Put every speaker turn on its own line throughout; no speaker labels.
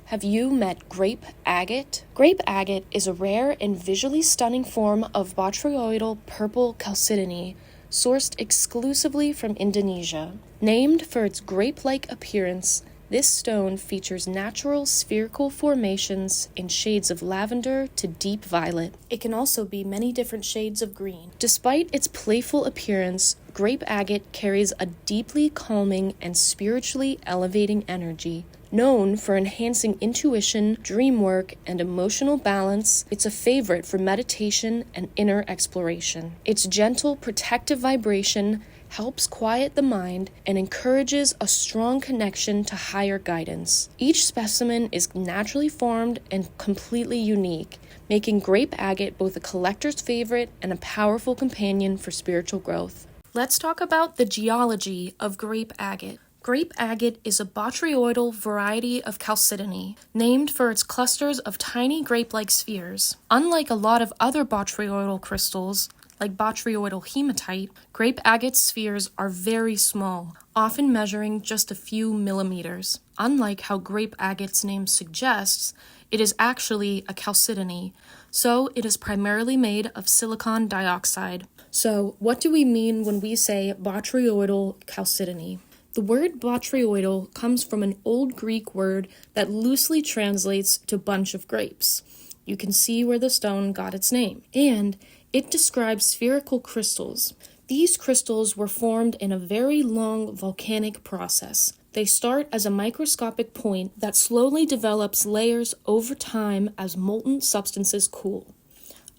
Have you met grape agate? Grape agate is a rare and visually stunning form of botryoidal purple chalcedony, sourced exclusively from Indonesia. Named for its grape-like appearance, this stone features natural spherical formations in shades of lavender to deep violet. It can also be many different shades of green. Despite its playful appearance, grape agate carries a deeply calming and spiritually elevating energy. Known for enhancing intuition, dream work, and emotional balance, it's a favorite for meditation and inner exploration. Its gentle, protective vibration helps quiet the mind and encourages a strong connection to higher guidance. Each specimen is naturally formed and completely unique, making grape agate both a collector's favorite and a powerful companion for spiritual growth. Let's talk about the geology of grape agate. Grape agate is a botryoidal variety of chalcedony, named for its clusters of tiny grape-like spheres. Unlike a lot of other botryoidal crystals, like botryoidal hematite, grape agate spheres are very small, often measuring just a few millimeters. Unlike how grape agate's name suggests, it is actually a chalcedony, so it is primarily made of silicon dioxide. So, what do we mean when we say botryoidal chalcedony? The word botryoidal comes from an Old Greek word that loosely translates to bunch of grapes. You can see where the stone got its name. And it describes spherical crystals. These crystals were formed in a very long volcanic process. They start as a microscopic point that slowly develops layers over time as molten substances cool.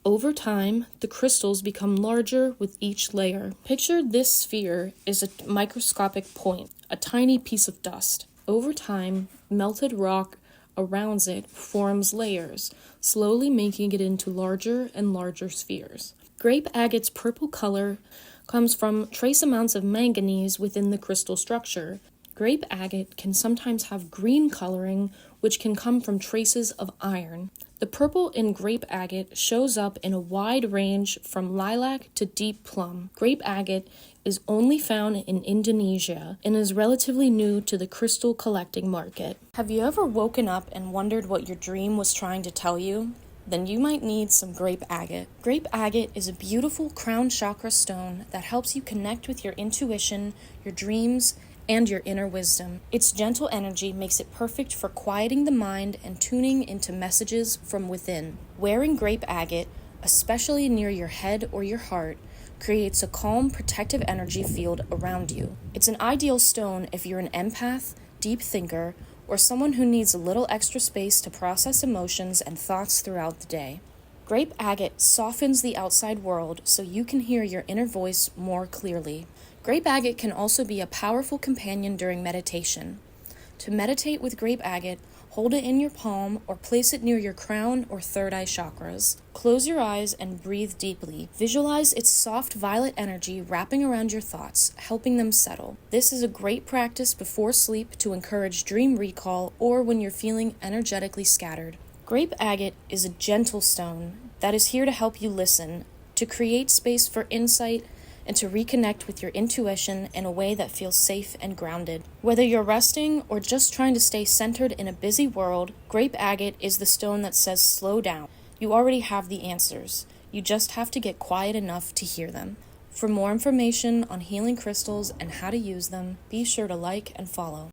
Over time, the crystals become larger with each layer. Picture this sphere is a microscopic point, a tiny piece of dust. Over time, melted rock around it forms layers, slowly making it into larger and larger spheres. Grape agate's purple color comes from trace amounts of manganese within the crystal structure. Grape agate can sometimes have green coloring, which can come from traces of iron. The purple in grape agate shows up in a wide range from lilac to deep plum. Grape agate is only found in Indonesia and is relatively new to the crystal collecting market. Have you ever woken up and wondered what your dream was trying to tell you? Then you might need some grape agate. Grape agate is a beautiful crown chakra stone that helps you connect with your intuition, your dreams, and your inner wisdom. Its gentle energy makes it perfect for quieting the mind and tuning into messages from within. Wearing grape agate, especially near your head or your heart, creates a calm, protective energy field around you. It's an ideal stone if you're an empath, deep thinker, or someone who needs a little extra space to process emotions and thoughts throughout the day. Grape agate softens the outside world so you can hear your inner voice more clearly. Grape agate can also be a powerful companion during meditation. To meditate with grape agate, hold it in your palm or place it near your crown or third eye chakras. Close your eyes and breathe deeply. Visualize its soft violet energy wrapping around your thoughts, helping them settle. This is a great practice before sleep to encourage dream recall or when you're feeling energetically scattered. Grape agate is a gentle stone that is here to help you listen, to create space for insight, and to reconnect with your intuition in a way that feels safe and grounded. Whether you're resting or just trying to stay centered in a busy world, grape agate is the stone that says slow down. You already have the answers. You just have to get quiet enough to hear them. For more information on healing crystals and how to use them, be sure to like and follow.